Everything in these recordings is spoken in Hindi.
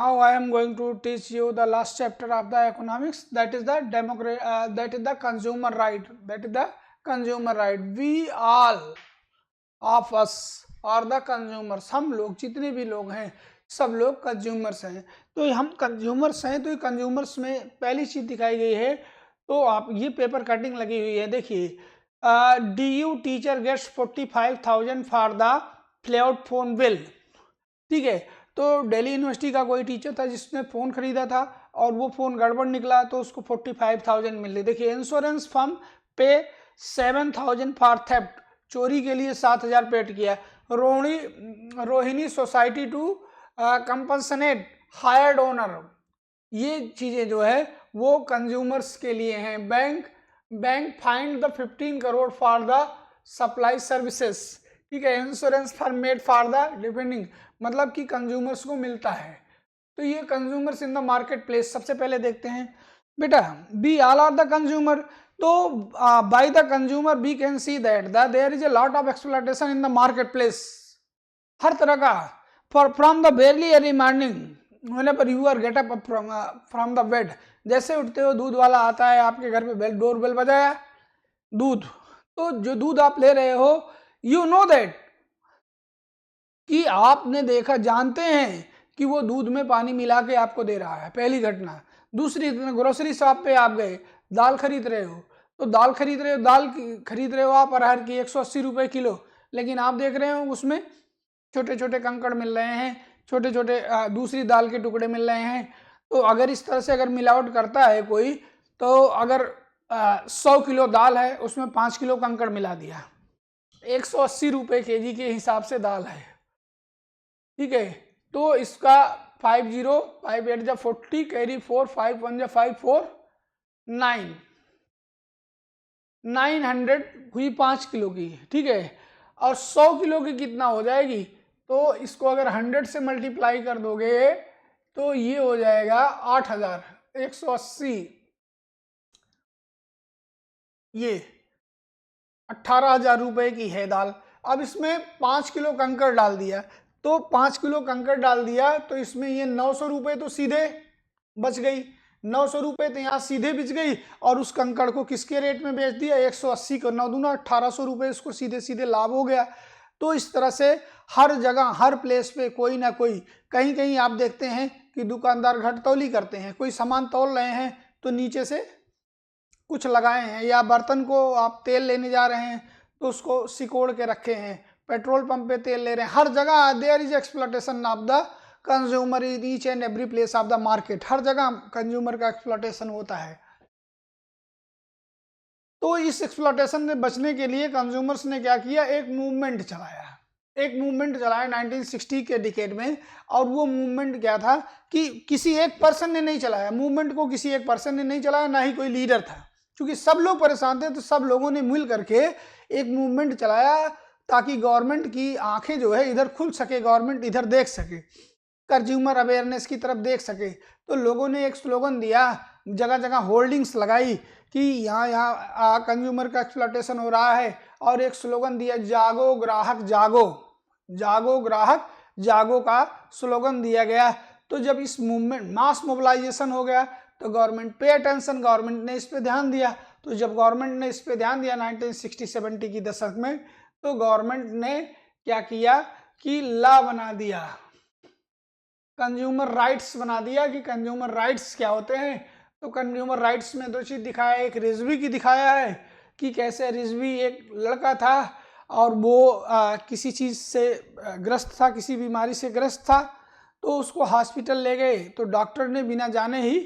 now I am going to teach you the last chapter of the economics, that is the consumer right. That is the consumer right. We all of us are the consumers. हम लोग जितने भी लोग हैं सब लोग कंज्यूमर्स हैं. तो हम कंज्यूमर्स हैं, तो कंज्यूमर्स में पहली चीज दिखाई गई है. तो आप ये पेपर कटिंग लगी हुई है, देखिए. DU teacher gets 45,000 for the flat phone bill. ठीक है. तो दिल्ली यूनिवर्सिटी का कोई टीचर था जिसने फ़ोन खरीदा था और वो फ़ोन गड़बड़ निकला, तो उसको 45,000 मिले. देखिए, इंश्योरेंस फर्म पे 7,000 फॉर थेफ्ट, चोरी के लिए 7,000 पेड किया. Rohini society to compensate hired owner. ये चीज़ें जो है वो कंज्यूमर्स के लिए हैं. Bank find the 15 crore for the supply services. ठीक है. Insurance for made for the depending, मतलब कि कंज्यूमर्स को मिलता है. तो ये consumers in the market place. सबसे पहले देखते हैं बेटा, be all are the consumer. तो by the consumer we can see that there is a lot of exploitation in the market place. हर तरह का, from the barely early morning whenever you are get up from the bed. जैसे उठते हो दूध वाला आता है आपके घर पे, बेल डोर बेल बजाया, दूध. तो जो दूध आप ले रहे हो, यू नो दैट कि आपने देखा, जानते हैं कि वो दूध में पानी मिला के आपको दे रहा है. पहली घटना. दूसरी, ग्रोसरी शॉप पे आप गए, दाल खरीद रहे हो, तो दाल खरीद रहे हो आप अरहर की 180 रुपये किलो, लेकिन आप देख रहे हो उसमें छोटे छोटे कंकड़ मिल रहे हैं, छोटे छोटे दूसरी दाल के टुकड़े मिल रहे हैं. तो अगर इस तरह से अगर मिलावट करता है कोई, तो अगर 100 किलो दाल है उसमें 5 किलो कंकड़ मिला दिया, 180 रुपये केजी के हिसाब से दाल है. ठीक है. तो इसका 50, 5 8 जा 40, कैरी 4, 5 1 जा 5 4, 900 हुई 5 किलो की. ठीक है. और 100 किलो की कितना हो जाएगी, तो इसको अगर 100 से मल्टीप्लाई कर दोगे तो ये हो जाएगा 8,000. 180, ये 18,000 रुपये की है दाल. अब इसमें 5 किलो कंकड़ डाल दिया, तो 5 किलो कंकड़ डाल दिया, तो इसमें ये 900 रुपये तो सीधे बच गई. 900 रुपये तो यहाँ सीधे बिच गई. और उस कंकड़ को किसके रेट में बेच दिया, 180 को 9 दूना 1800 रुपये, इसको सीधे सीधे लाभ हो गया. तो इस तरह से हर जगह, हर प्लेस पे कोई ना कोई, कहीं कहीं आप देखते हैं कि दुकानदार घटतौली करते हैं. कोई सामान तौल रहे हैं तो नीचे से कुछ लगाए हैं, या बर्तन को आप तेल लेने जा रहे हैं तो उसको सिकोड़ के रखे हैं, पेट्रोल पंप पे तेल ले रहे हैं. हर जगह there is exploitation of the consumer in each and every place of the market. हर जगह कंज्यूमर का एक्सप्लॉयटेशन होता है. तो इस एक्सप्लॉयटेशन से बचने के लिए कंज्यूमर्स ने क्या किया, एक मूवमेंट चलाया 1960 के डिकेड में. और वो मूवमेंट क्या था कि किसी एक पर्सन ने नहीं चलाया, मूवमेंट को किसी एक पर्सन ने नहीं चलाया, ना ही कोई लीडर था, क्योंकि सब लोग परेशान थे. तो सब लोगों ने मिल करके एक मूवमेंट चलाया ताकि गवर्नमेंट की आंखें जो है इधर खुल सके, गवर्नमेंट इधर देख सके, कंज्यूमर अवेयरनेस की तरफ देख सके. तो लोगों ने एक स्लोगन दिया, जगह जगह होल्डिंग्स लगाई कि यहाँ कंज्यूमर का एक्सप्लॉयटेशन हो रहा है. और एक स्लोगन दिया, जागो ग्राहक जागो, जागो ग्राहक जागो का स्लोगन दिया गया. तो जब इस मूवमेंट मास मोबिलाइजेशन हो गया तो गवर्नमेंट पे अटेंशन, गवर्नमेंट ने इस पे ध्यान दिया. तो जब गवर्नमेंट ने इस पे ध्यान दिया 1960-70 की दशक में, तो गवर्नमेंट ने क्या किया कि लॉ बना दिया, कंज्यूमर राइट्स बना दिया. कि कंज्यूमर राइट्स क्या होते हैं, तो कंज्यूमर राइट्स में 2 चीज़ दिखाया है. एक रिजवी की दिखाया है कि कैसे रिजवी एक लड़का था और वो किसी चीज़ से ग्रस्त था, किसी बीमारी से ग्रस्त था. तो उसको हॉस्पिटल ले गए, तो डॉक्टर ने बिना जाने ही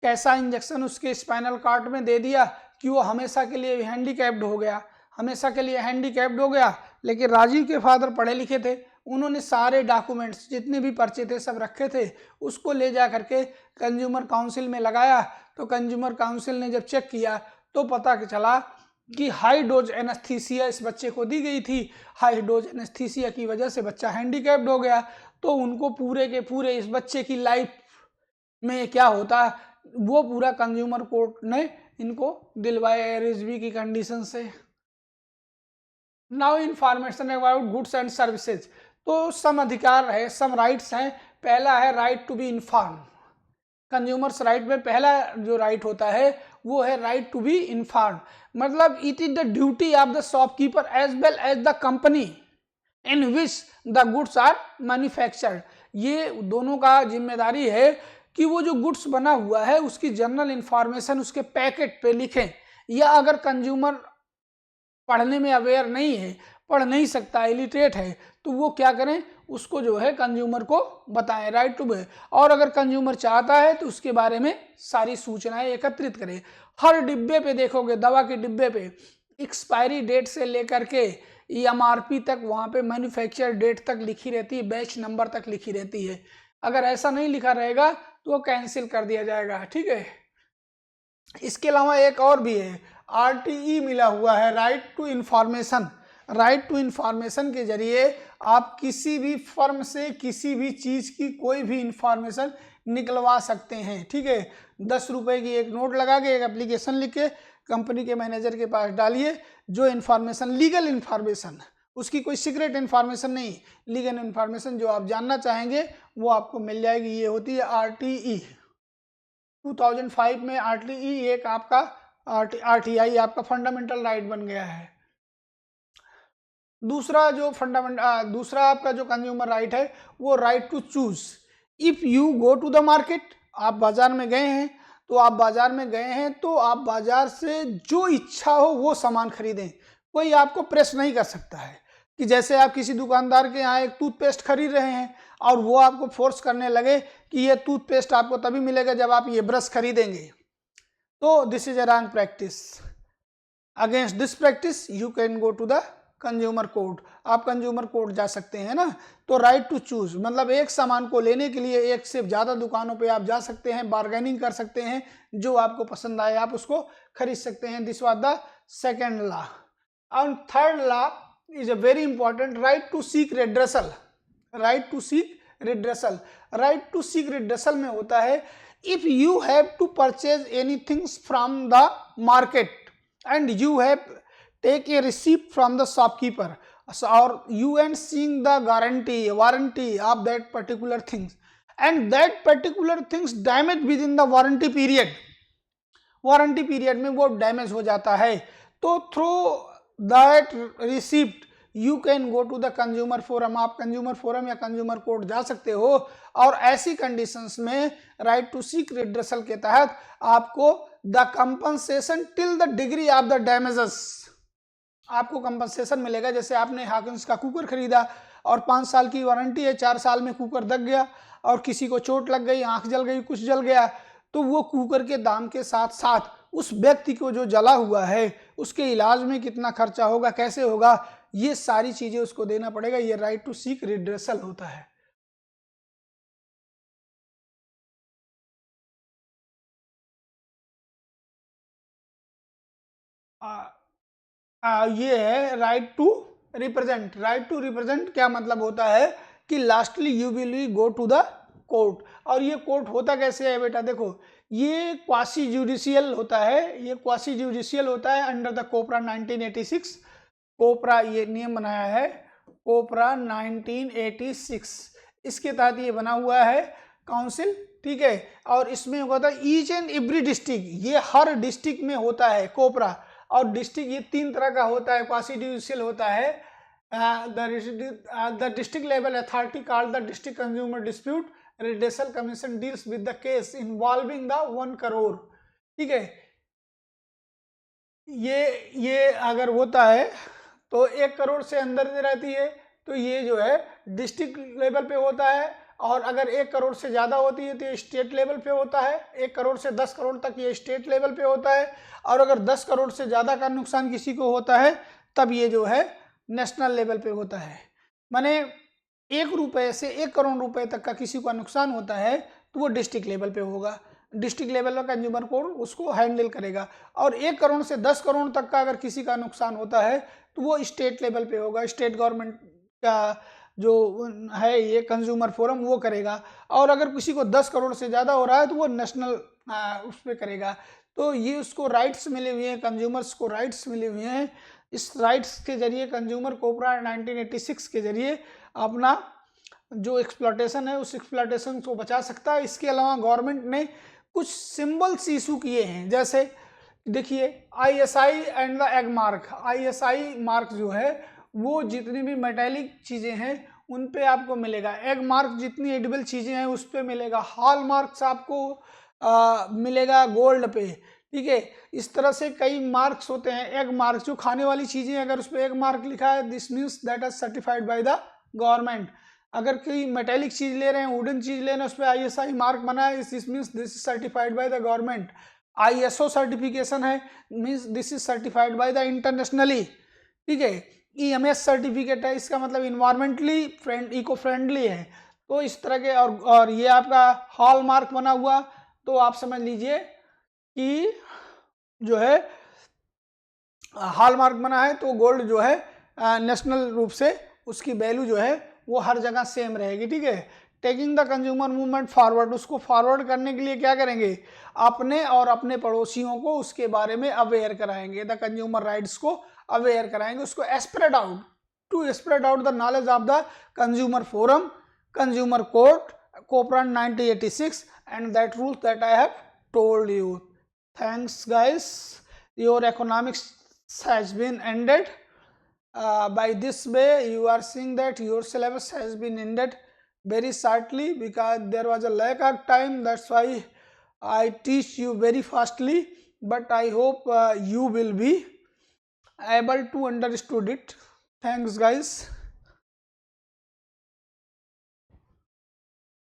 कैसा इंजेक्शन उसके स्पाइनल कॉर्ड में दे दिया कि वो हमेशा के लिए हैंडीकैप्ड हो गया, हमेशा के लिए हैंडीकैप्ड हो गया. लेकिन राजीव के फादर पढ़े लिखे थे, उन्होंने सारे डॉक्यूमेंट्स जितने भी पर्चे थे सब रखे थे, उसको ले जा करके कंज्यूमर काउंसिल में लगाया. तो कंज्यूमर काउंसिल ने जब चेक किया तो पता चला कि हाई डोज एनेस्थीसिया इस बच्चे को दी गई थी. हाई डोज एनेस्थीसिया की वजह से बच्चा हैंडीकैप्ड हो गया. तो उनको पूरे के पूरे इस बच्चे की लाइफ में क्या होता वो पूरा कंज्यूमर कोर्ट ने इनको दिलवाया रिजवी की कंडीशन से. Now information about goods and services. तो सम अधिकार है, सम राइट्स हैं पहला है right to be inform. Consumers right में पहला जो राइट होता है वो है राइट टू बी इन्फॉर्म, मतलब it is the duty of the shopkeeper as well as the company in which the goods are manufactured. ये दोनों का जिम्मेदारी है कि वो जो गुड्स बना हुआ है उसकी जनरल इंफॉर्मेशन उसके पैकेट पे लिखें, या अगर कंज्यूमर पढ़ने में अवेयर नहीं है, पढ़ नहीं सकता, इलिटरेट है, तो वो क्या करें, उसको जो है कंज्यूमर को बताएं, राइट टू बी। और अगर कंज्यूमर चाहता है तो उसके बारे में सारी सूचनाएं एकत्रित करें। हर डिब्बे पे देखोगे, दवा के डिब्बे पे एक्सपायरी डेट से लेकर के एमआरपी तक, वहाँ पे मैन्युफैक्चर डेट तक लिखी रहती है, बैच नंबर तक लिखी रहती है। अगर ऐसा नहीं लिखा रहेगा तो वो कैंसिल कर दिया जाएगा, ठीक है। इसके अलावा एक और भी है, आरटीई मिला हुआ है, right to information. Right to information के जरिए आप किसी भी फर्म से किसी भी चीज़ की कोई भी इंफॉर्मेशन निकलवा सकते हैं, ठीक है। 10 रुपए की एक नोट लगा के एक एप्लीकेशन लिख के कंपनी के मैनेजर के पास डालिए, जो इन्फॉर्मेशन, लीगल इन्फॉर्मेशन, उसकी कोई सीक्रेट इन्फॉर्मेशन नहीं, लीगल इन्फॉर्मेशन जो आप जानना चाहेंगे वो आपको मिल जाएगी। ये होती है आरटीई। 2005 में आरटीई एक आपका आरटीआई आपका फंडामेंटल राइट बन गया है। दूसरा दूसरा आपका जो कंज्यूमर राइट है वो right to choose. If you go to the market, आप बाजार में गए हैं तो आप बाजार से जो इच्छा हो वो सामान खरीदें। कोई आपको प्रेस नहीं कर सकता है कि जैसे आप किसी दुकानदार के यहाँ एक टूथपेस्ट खरीद रहे हैं और वो आपको फोर्स करने लगे कि ये टूथपेस्ट आपको तभी मिलेगा जब आप ये ब्रश खरीदेंगे, तो this is a wrong practice. Against this practice you can go to the consumer court. आप कंज्यूमर कोर्ट जा सकते हैं ना। तो राइट टू चूज मतलब एक सामान को लेने के लिए एक से ज़्यादा दुकानों पे आप जा सकते हैं, बार्गेनिंग कर सकते हैं, जो आपको पसंद आए आप उसको खरीद सकते हैं। This was the second law. And third law is a very important, right to seek redressal. Right to seek redressal. Right to seek redressal में होता है if you have to purchase anything from the market and you have take a receipt from the shopkeeper, or you and seeing the warranty of that particular things, and that particular things damage within the warranty period में वो डैमेज हो जाता है, तो through that receipt you can go to the consumer forum. आप कंज्यूमर फोरम या कंज्यूमर कोर्ट जा सकते हो, और ऐसी कंडीशंस में राइट टू सीक रिड्रेसल के तहत आपको the compensation till the degree of the damages, आपको कंपनसेशन मिलेगा। जैसे आपने हाकिन्स का कुकर खरीदा और 5 साल की वारंटी है, 4 साल में कुकर दब गया और किसी को चोट लग गई, आंख जल गई, कुछ जल गया, तो वो कुकर के दाम के साथ साथ उस व्यक्ति को जो जला हुआ है उसके इलाज में कितना खर्चा होगा, कैसे होगा, ये सारी चीजें उसको देना पड़ेगा। ये राइट टू सीक रिड्रेसल होता है। ये है right to represent. Right to represent क्या मतलब होता है कि lastly you will go to the court. और ये कोर्ट होता कैसे है बेटा, देखो ये क्वासी जुडिशियल होता है, ये क्वासी जुडिशियल होता है अंडर द कोपरा 1986। कोपरा ये नियम बनाया है, कोपरा 1986, इसके तहत ये बना हुआ है काउंसिल, ठीक है। और इसमें होता है ईच एंड एवरी डिस्ट्रिक्ट, ये हर डिस्ट्रिक्ट में होता है कोपरा। और डिस्ट्रिक्ट ये 3 तरह का होता है, क्वासी जुडिशियल होता है, the district level authority called the district consumer dispute redressal commission deals with the case involving the 1 crore, ठीक है। ये अगर होता है तो 1 करोड़ से अंदर रहती है तो ये जो है डिस्ट्रिक्ट लेवल पे होता है, और अगर 1 करोड़ से ज़्यादा होती है तो ये स्टेट लेवल पे होता है। 1 करोड़ से 10 करोड़ तक ये स्टेट लेवल पे होता है, और अगर 10 करोड़ से ज़्यादा का नुकसान किसी को होता है तब ये जो है नेशनल लेवल पे होता है। माने 1 रुपये से 1 करोड़ रुपए तक का किसी का नुकसान होता है तो वो डिस्ट्रिक्ट लेवल पे होगा, डिस्ट्रिक्ट लेवल का कंज्यूमर कोर्ट उसको हैंडल करेगा। और 1 करोड़ से 10 करोड़ तक का अगर किसी का नुकसान होता है तो वो स्टेट लेवल पे होगा, स्टेट गवर्नमेंट का जो है ये कंज्यूमर फोरम वो करेगा। और अगर किसी को 10 करोड़ से ज़्यादा हो रहा है तो वो नेशनल उस पर करेगा। तो ये उसको राइट्स मिले हुए हैं, कंज्यूमर्स को राइट्स मिले हुए हैं। इस राइट्स के जरिए कंज्यूमर कोपरा 1986 के जरिए अपना जो एक्सप्लॉटेशन है उस एक्सप्लॉटेशन को बचा सकता है। इसके अलावा गवर्नमेंट ने कुछ सिंबल्स इशू किए हैं, जैसे देखिए ISI and the egg mark. ISI mark जो है वो जितनी भी मेटेलिक चीज़ें हैं उन पे आपको मिलेगा, एग मार्क जितनी एडिबल चीज़ें हैं उस पे मिलेगा, हॉल मार्क्स आपको मिलेगा गोल्ड पे, ठीक है। इस तरह से कई मार्क्स होते हैं। एग मार्क जो खाने वाली चीज़ें, अगर उस पर एग मार्क लिखा है this means that is certified by the government. अगर कोई मेटेलिक चीज़ ले रहे हैं, वुडन चीज़ ले रहे हैं, उस पर ISI मार्क बना है, this means this is certified by the government. ISO certification है, means this is certified by the internationally, ठीक है। EMS सर्टिफिकेट है, इसका मतलब इन्वायरमेंटली इको फ्रेंडली है। तो इस तरह के और ये आपका हॉल मार्क बना हुआ, तो आप समझ लीजिए कि जो है हॉल मार्क बना है तो गोल्ड जो है नेशनल रूप से उसकी वैल्यू जो है वो हर जगह सेम रहेगी, ठीक है। Taking the consumer movement forward, उसको फॉरवर्ड करने के लिए क्या करेंगे, अपने और अपने पड़ोसियों को उसके बारे में अवेयर कराएंगे, द कंज्यूमर राइट्स को अवेयर कराएंगे, उसको spread out, to spread out the knowledge of the consumer forum, consumer court, Cochrane 1986 and that rules that I have told you. Thanks guys, your economics has been ended. By this way you are seeing that your syllabus has been ended very shortly because there was a lack of time, that's why I teach you very fastly, but I hope you will be able to understood it. Thanks guys.